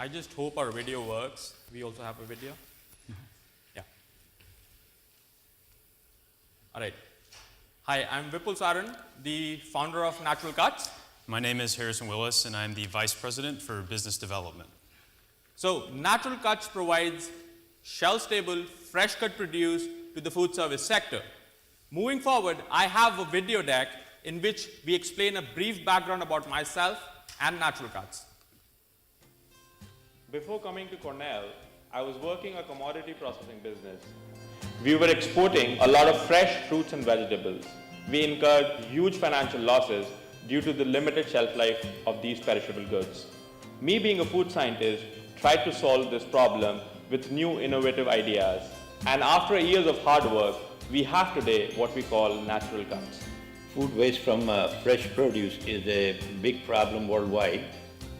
I just hope our video works. We also have a video. Yeah. All right. Hi, I'm Vipul Saran, the founder of Natural Cuts. My name is Harrison Willis, and I'm the Vice President for Business Development. So, Natural Cuts provides shelf-stable, fresh-cut produce to the food service sector. Moving forward, I have a video deck in which we explain a brief background about myself and Natural Cuts. Before coming to Cornell, I was working a commodity processing business. We were exporting a lot of fresh fruits and vegetables. We incurred huge financial losses due to the limited shelf life of these perishable goods. Me being a food scientist, tried to solve this problem with new innovative ideas. And after years of hard work, we have today what we call Natural Cuts. Food waste from fresh produce is a big problem worldwide,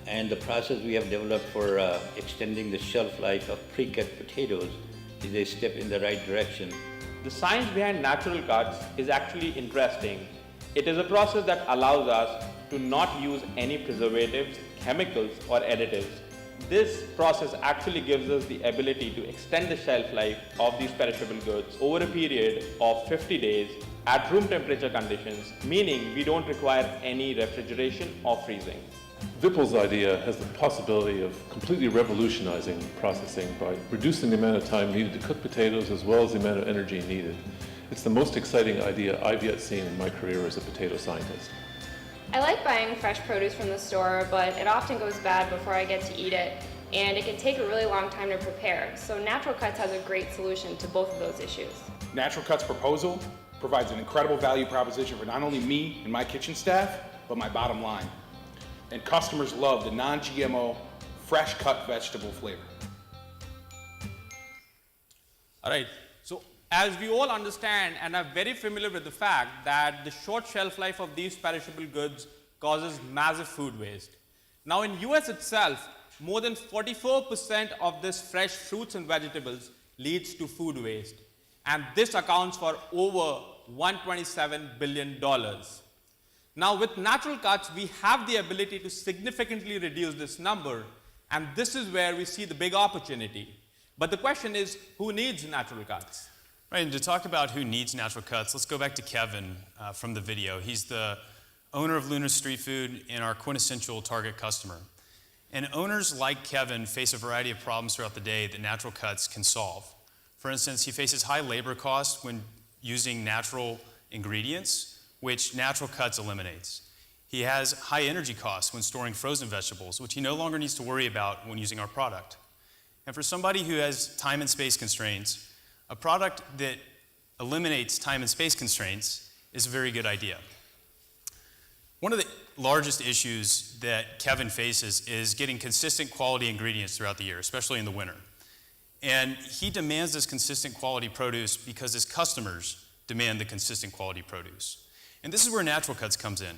and the process we have developed for extending the shelf life of pre-cut potatoes is a step in the right direction. The science behind Natural Cuts is actually interesting. It is a process that allows us to not use any preservatives, chemicals, or additives. This process actually gives us the ability to extend the shelf life of these perishable goods over a period of 50 days at room temperature conditions, meaning we don't require any refrigeration or freezing. Vipul's idea has the possibility of completely revolutionizing processing by reducing the amount of time needed to cook potatoes as well as the amount of energy needed. It's the most exciting idea I've yet seen in my career as a potato scientist. I like buying fresh produce from the store, but it often goes bad before I get to eat it, and it can take a really long time to prepare. So Natural Cuts has a great solution to both of those issues. Natural Cuts proposal provides an incredible value proposition for not only me and my kitchen staff, but my bottom line. And customers love the non-GMO, fresh cut vegetable flavor. All right. So, as we all understand and are very familiar with the fact that the short shelf life of these perishable goods causes massive food waste. Now in US itself, more than 44% of this fresh fruits and vegetables leads to food waste. And this accounts for over $127 billion. Now with Natural Cuts, we have the ability to significantly reduce this number, and this is where we see the big opportunity. But the question is, who needs Natural Cuts? Right, and to talk about who needs Natural Cuts, let's go back to Kevin from the video. He's the owner of Luna Street Food and our quintessential target customer. And owners like Kevin face a variety of problems throughout the day that Natural Cuts can solve. For instance, he faces high labor costs when using natural ingredients, which Natural Cuts eliminates. He has high energy costs when storing frozen vegetables, which he no longer needs to worry about when using our product. And for somebody who has time and space constraints, a product that eliminates time and space constraints is a very good idea. One of the largest issues that Kevin faces is getting consistent quality ingredients throughout the year, especially in the winter. And he demands this consistent quality produce because his customers demand the consistent quality produce. And this is where Natural Cuts comes in,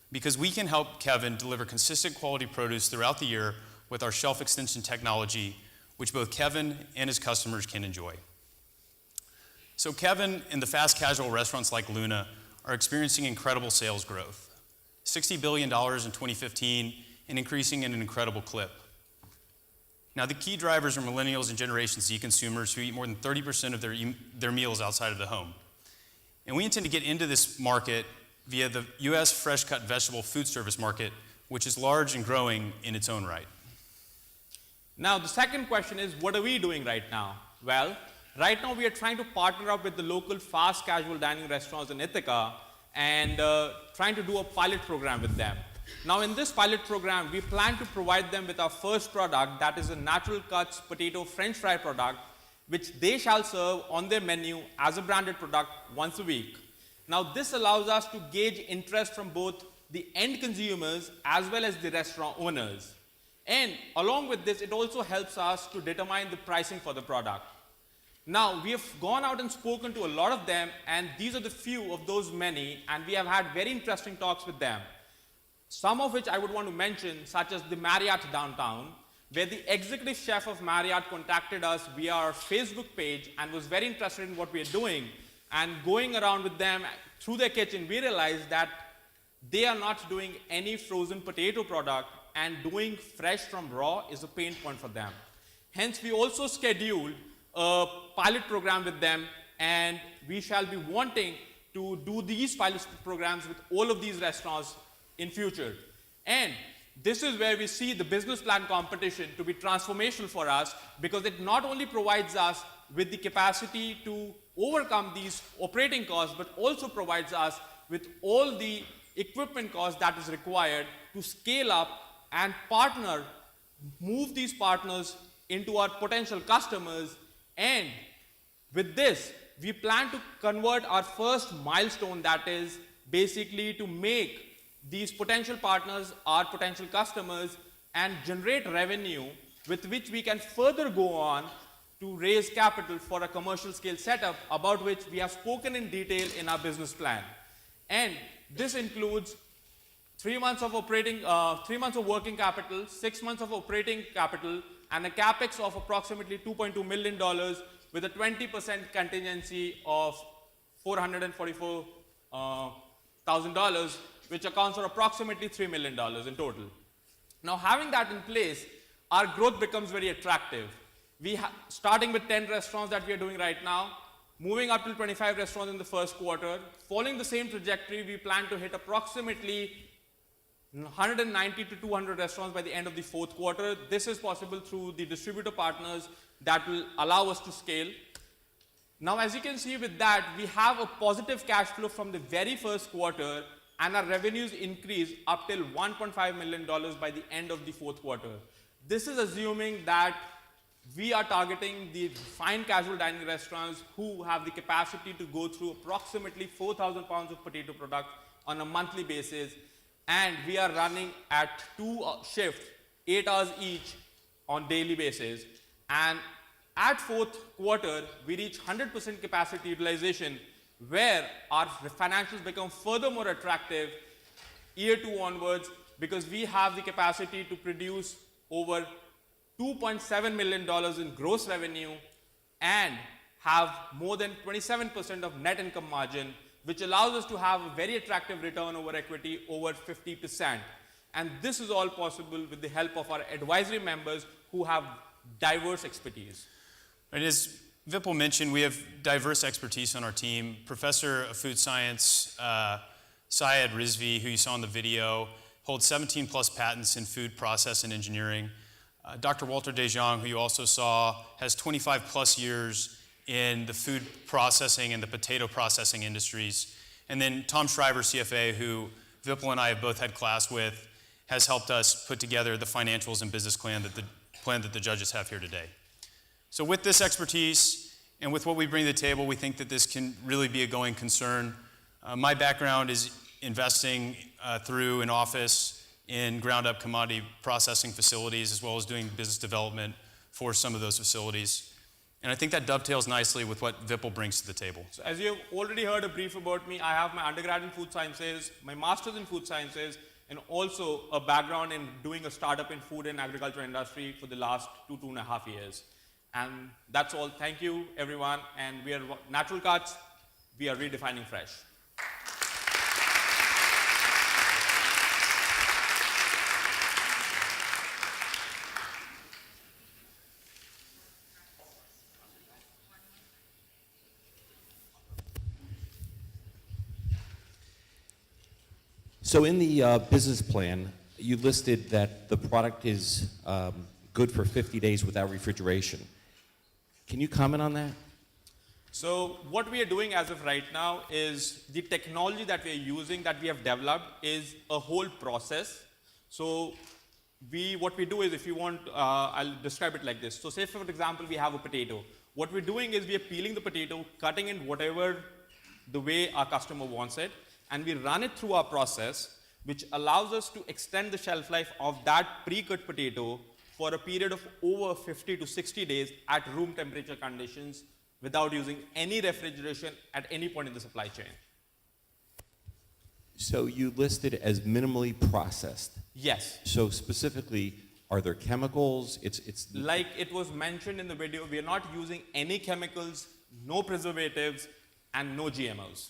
because we can help Kevin deliver consistent quality produce throughout the year with our shelf extension technology, which both Kevin and his customers can enjoy. So Kevin and the fast casual restaurants like Luna are experiencing incredible sales growth. $60 billion in 2015 and increasing at an incredible clip. Now the key drivers are millennials and Generation Z consumers who eat more than 30% of their meals outside of the home. And we intend to get into this market via the US fresh cut vegetable food service market, which is large and growing in its own right. Now the second question is, what are we doing right now? Well, right now we are trying to partner up with the local fast casual dining restaurants in Ithaca and trying to do a pilot program with them. Now in this pilot program, we plan to provide them with our first product, that is a Natural Cuts potato french fry product, which they shall serve on their menu as a branded product once a week. Now this allows us to gauge interest from both the end consumers as well as the restaurant owners. And along with this, it also helps us to determine the pricing for the product. Now, we have gone out and spoken to a lot of them, and these are the few of those many, and we have had very interesting talks with them. Some of which I would want to mention, such as the Marriott downtown, where the executive chef of Marriott contacted us via our Facebook page and was very interested in what we are doing. And going around with them through their kitchen, we realized that they are not doing any frozen potato product and doing fresh from raw is a pain point for them. Hence, we also scheduled a pilot program with them, and we shall be wanting to do these pilot programs with all of these restaurants in future. And this is where we see the business plan competition to be transformational for us, because it not only provides us with the capacity to overcome these operating costs, but also provides us with all the equipment costs that is required to scale up and partner, move these partners into our potential customers. And with this, we plan to convert our first milestone, that is basically to make these potential partners our potential customers and generate revenue with which we can further go on to raise capital for a commercial scale setup, about which we have spoken in detail in our business plan. And this includes 3 months of operating, 3 months of working capital, 6 months of operating capital, and a capex of approximately $2.2 million with a 20% contingency of $444,000, which accounts for approximately $3 million in total. Now, having that in place, our growth becomes very attractive. Starting with 10 restaurants that we are doing right now, moving up to 25 restaurants in the first quarter. Following the same trajectory, we plan to hit approximately 190 to 200 restaurants by the end of the fourth quarter. This is possible through the distributor partners that will allow us to scale. Now, as you can see with that, we have a positive cash flow from the very first quarter, and our revenues increase up till $1.5 million by the end of the fourth quarter. This is assuming that we are targeting the fine casual dining restaurants who have the capacity to go through approximately 4,000 pounds of potato product on a monthly basis, and we are running at 2 shifts, 8 hours each on daily basis. And at fourth quarter, we reach 100% capacity utilization, where our financials become further more attractive year 2 onwards, because we have the capacity to produce over $2.7 million in gross revenue and have more than 27% of net income margin, which allows us to have a very attractive return over equity over 50%. And this is all possible with the help of our advisory members who have diverse expertise. And as Vipul mentioned, we have diverse expertise on our team. Professor of Food Science, Syed Rizvi, who you saw in the video, holds 17 plus patents in food process and engineering. Dr. Walter DeJong, who you also saw, has 25 plus years in the food processing and the potato processing industries. And then Tom Shriver, CFA, who Vipul and I have both had class with, has helped us put together the financials and business plan that the judges have here today. So with this expertise and with what we bring to the table, we think that this can really be a going concern. My background is investing through an office in ground-up commodity processing facilities, as well as doing business development for some of those facilities. And I think that dovetails nicely with what Vipul brings to the table. So as you've already heard a brief about me, I have my undergrad in food sciences, my master's in food sciences, and also a background in doing a startup in food and agriculture industry for the last 2.5 years. And that's all. Thank you, everyone. And we are Natural Cuts. We are redefining fresh. So in the business plan, you listed that the product is good for 50 days without refrigeration. Can you comment on that? So what we are doing as of right now is the technology that we are using, that we have developed, is a whole process. So what we do is, if you want, I'll describe it like this. So say, for example, we have a potato. What we're doing is we are peeling the potato, cutting it whatever the way our customer wants it, and we run it through our process, which allows us to extend the shelf life of that pre-cut potato for a period of over 50 to 60 days at room temperature conditions without using any refrigeration at any point in the supply chain. So you listed as minimally processed. Yes. So specifically, are there chemicals? Like it was mentioned in the video, we are not using any chemicals, no preservatives, and no GMOs.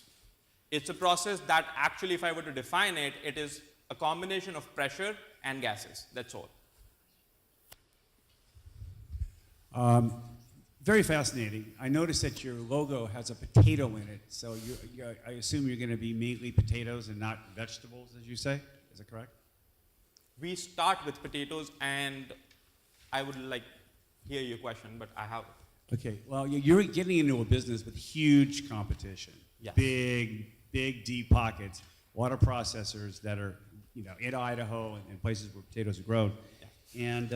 It's a process that actually, if I were to define it, it is a combination of pressure and gases. That's all. Very fascinating. I noticed that your logo has a potato in it, so I assume you're going to be mainly potatoes and not vegetables, as you say. Is that correct? We start with potatoes, and I would like hear your question, but I have. Okay. Well, you're getting into a business with huge competition. Yes. Big, deep pockets. Water processors that are, in Idaho and places where potatoes are grown. And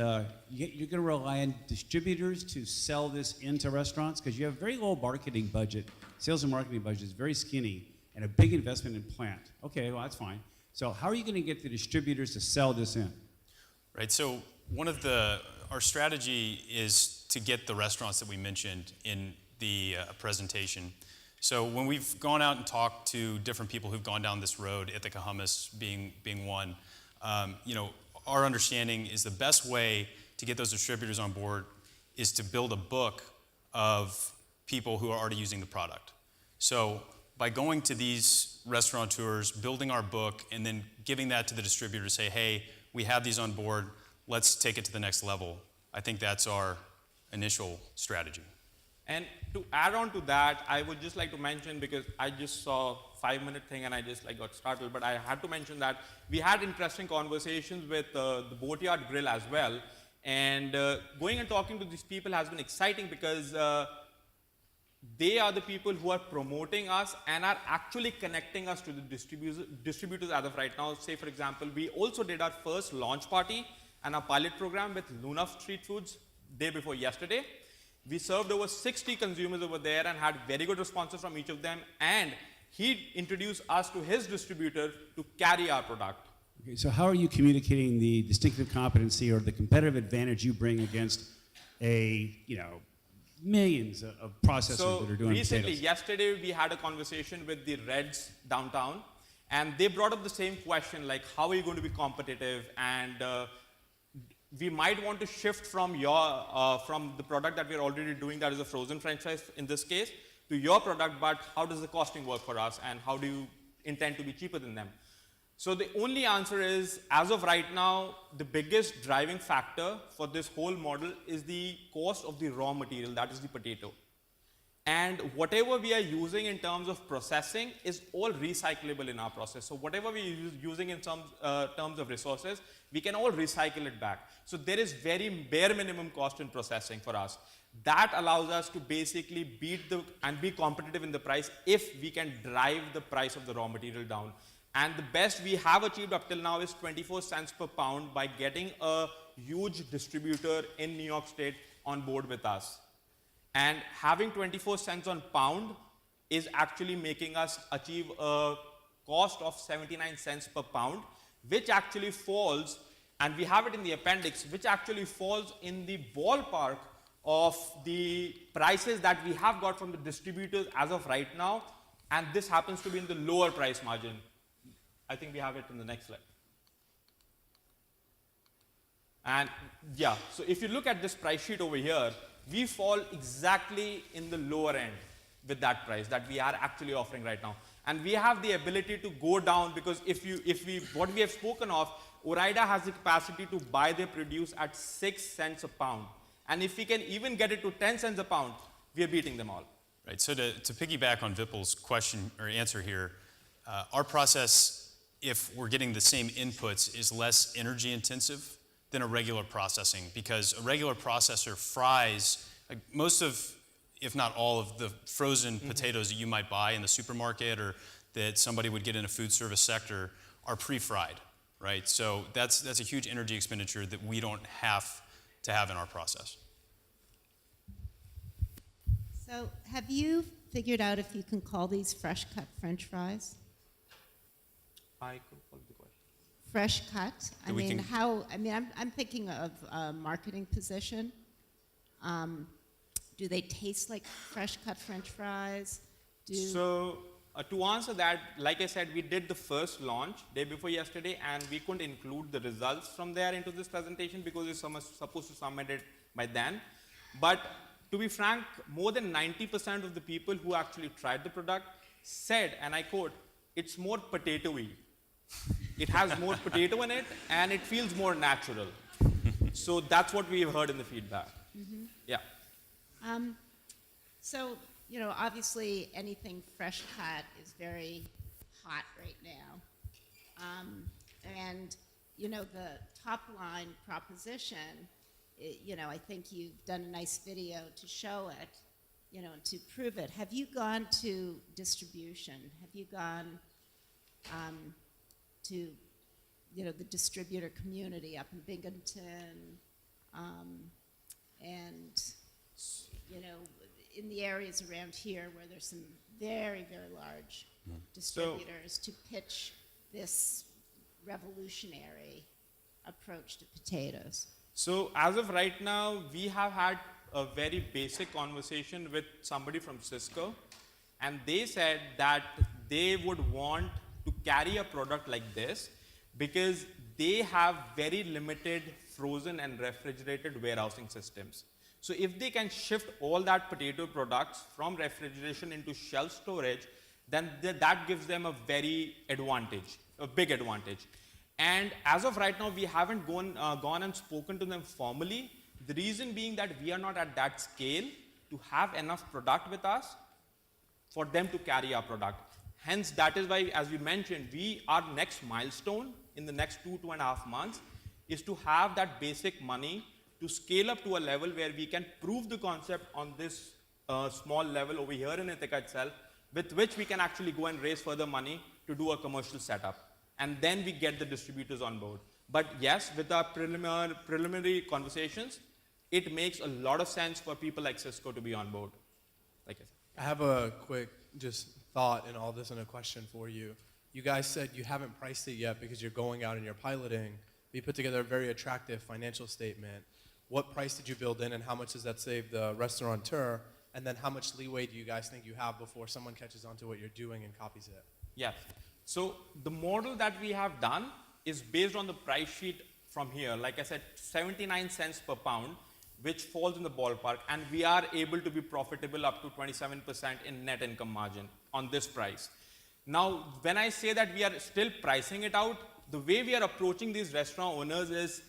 you're going to rely on distributors to sell this into restaurants because you have very low marketing budget. Sales and marketing budget is very skinny and a big investment in plant. Okay, well, that's fine. So how are you going to get the distributors to sell this in? Right, so our strategy is to get the restaurants that we mentioned in the presentation. So when we've gone out and talked to different people who've gone down this road, Ithaca Hummus being one, our understanding is the best way to get those distributors on board is to build a book of people who are already using the product. So by going to these restaurateurs, building our book, and then giving that to the distributor to say, hey, we have these on board, let's take it to the next level. I think that's our initial strategy. And to add on to that, I would just like to mention, because I just saw 5-minute thing and I just got startled, but I had to mention that we had interesting conversations with the Boatyard Grill as well. And going and talking to these people has been exciting because they are the people who are promoting us and are actually connecting us to the distributors as of right now. Say, for example, we also did our first launch party and our pilot program with Luna Street Foods day before yesterday. We served over 60 consumers over there and had very good responses from each of them. And he introduced us to his distributor to carry our product. Okay, so how are you communicating the distinctive competency or the competitive advantage you bring against millions of processors that are doing recently, potatoes? yesterday, we had a conversation with the Reds downtown, and they brought up the same question, like, how are you going to be competitive? And we might want to shift from from the product that we're already doing, that is a frozen French fries in this case, to your product, but how does the costing work for us, and how do you intend to be cheaper than them? So the only answer is, as of right now, the biggest driving factor for this whole model is the cost of the raw material, that is the potato. And whatever we are using in terms of processing is all recyclable in our process. So whatever we are using in some terms of resources, we can all recycle it back. So there is very bare minimum cost in processing for us. That allows us to basically beat and be competitive in the price if we can drive the price of the raw material down. And the best we have achieved up till now is 24 cents per pound by getting a huge distributor in New York State on board with us. And having 24 cents on pound is actually making us achieve a cost of 79 cents per pound, which actually falls, and we have it in the appendix, which actually falls in the ballpark of the prices that we have got from the distributors as of right now, and this happens to be in the lower price margin. I think we have it in the next slide. And yeah, so if you look at this price sheet over here, we fall exactly in the lower end with that price that we are actually offering right now. And we have the ability to go down because what we have spoken of, Ore-Ida has the capacity to buy their produce at 6 cents a pound. And if we can even get it to 10 cents a pound, we are beating them all. Right, so to piggyback on Vipul's question or answer here, our process, if we're getting the same inputs, is less energy intensive than a regular processing, because a regular processor fries most of, if not all of the frozen potatoes that you might buy in the supermarket or that somebody would get in a food service sector are pre-fried, right? So that's a huge energy expenditure that we don't have to have in our process. So have you figured out if you can call these fresh cut French fries? I could follow the question. Fresh cut? I'm thinking of a marketing position. Do they taste like fresh cut French fries? So to answer that, like I said, we did the first launch day before yesterday, and we couldn't include the results from there into this presentation because it's supposed to submit it by then. But to be frank, more than 90% of the people who actually tried the product said, and I quote, "It's more potato-y." it has more potato in it, and it feels more natural. So that's what we've heard in the feedback. Yeah. So, you know, obviously anything fresh cut is very hot right now. And, you know, the top line proposition, you know, I think you've done a nice video to show it, you know, and to prove it. Have you gone to distribution? Have you gone to, you know, the distributor community up in Binghamton, and, you know, in the areas around here where there's some very, very large distributors to pitch this revolutionary approach to potatoes? So as of right now, we have had a very basic conversation with somebody from Cisco, and they said that they would want to carry a product like this because they have very limited frozen and refrigerated warehousing systems. So if they can shift all that potato products from refrigeration into shelf storage, then that gives them a big advantage. And as of right now, we haven't gone and spoken to them formally. The reason being that we are not at that scale to have enough product with us for them to carry our product. Hence, that is why, as we mentioned, our next milestone in the next 2.5 months is to have that basic money to scale up to a level where we can prove the concept on this small level over here in Ithaca itself, with which we can actually go and raise further money to do a commercial setup. And then we get the distributors on board. But yes, with our preliminary conversations, it makes a lot of sense for people like Cisco to be on board. Like I said. I have a quick just thought in all this and a question for you. You guys said you haven't priced it yet because you're going out and you're piloting. You put together a very attractive financial statement. What price did you build in, and how much does that save the restaurateur? And then how much leeway do you guys think you have before someone catches on to what you're doing and copies it? Yes. So the model that we have done is based on the price sheet from here. Like I said, 79 cents per pound, which falls in the ballpark, and we are able to be profitable up to 27% in net income margin on this price. Now, when I say that we are still pricing it out, the way we are approaching these restaurant owners is,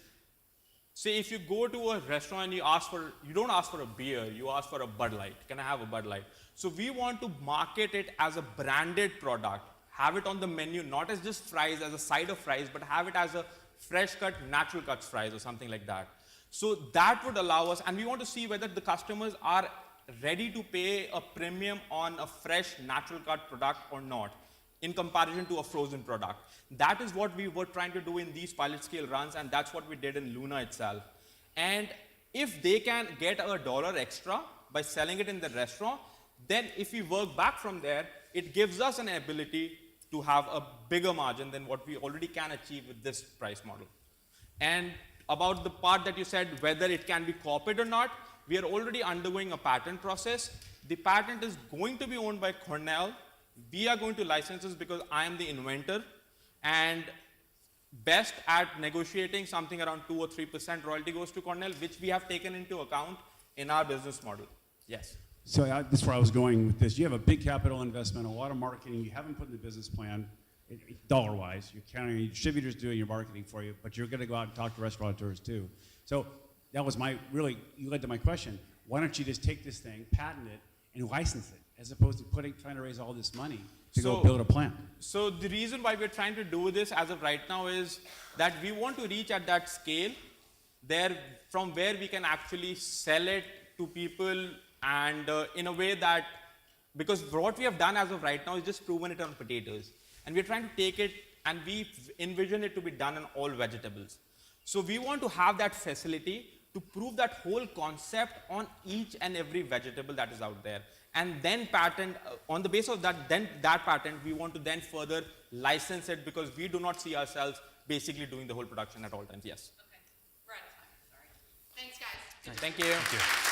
say if you go to a restaurant and you don't ask for a beer, you ask for a Bud Light. Can I have a Bud Light? So we want to market it as a branded product, have it on the menu, not as just fries, as a side of fries, but have it as a fresh cut, natural cuts fries or something like that. So that would allow us, and we want to see whether the customers are ready to pay a premium on a fresh, natural cut product or not, in comparison to a frozen product. That is what we were trying to do in these pilot scale runs, and that's what we did in Luna itself. And if they can get $1 extra by selling it in the restaurant, then if we work back from there, it gives us an ability to have a bigger margin than what we already can achieve with this price model. And about the part that you said, whether it can be copied or not, we are already undergoing a patent process. The patent is going to be owned by Cornell. We are going to license this because I am the inventor and best at negotiating. Something around 2 or 3% royalty goes to Cornell, which we have taken into account in our business model. Yes. So this is where I was going with this. You have a big capital investment, a lot of marketing. You haven't put in the business plan, dollar-wise. You're counting your distributors doing your marketing for you, but you're going to go out and talk to restaurateurs too. So that was you led to my question. Why don't you just take this thing, patent it, and license it, as opposed to trying to raise all this money to go build a plant? So the reason why we're trying to do this as of right now is that we want to reach at that scale there from where we can actually sell it to people, and in a way that, because what we have done as of right now is just proven it on potatoes. And we're trying to take it and we envision it to be done on all vegetables. So we want to have that facility to prove that whole concept on each and every vegetable that is out there. And then patent, on the basis of that, then that patent, we want to then further license it because we do not see ourselves basically doing the whole production at all times. Yes. Okay, we're out of time, sorry. Thanks, guys. Thank you. Thank you.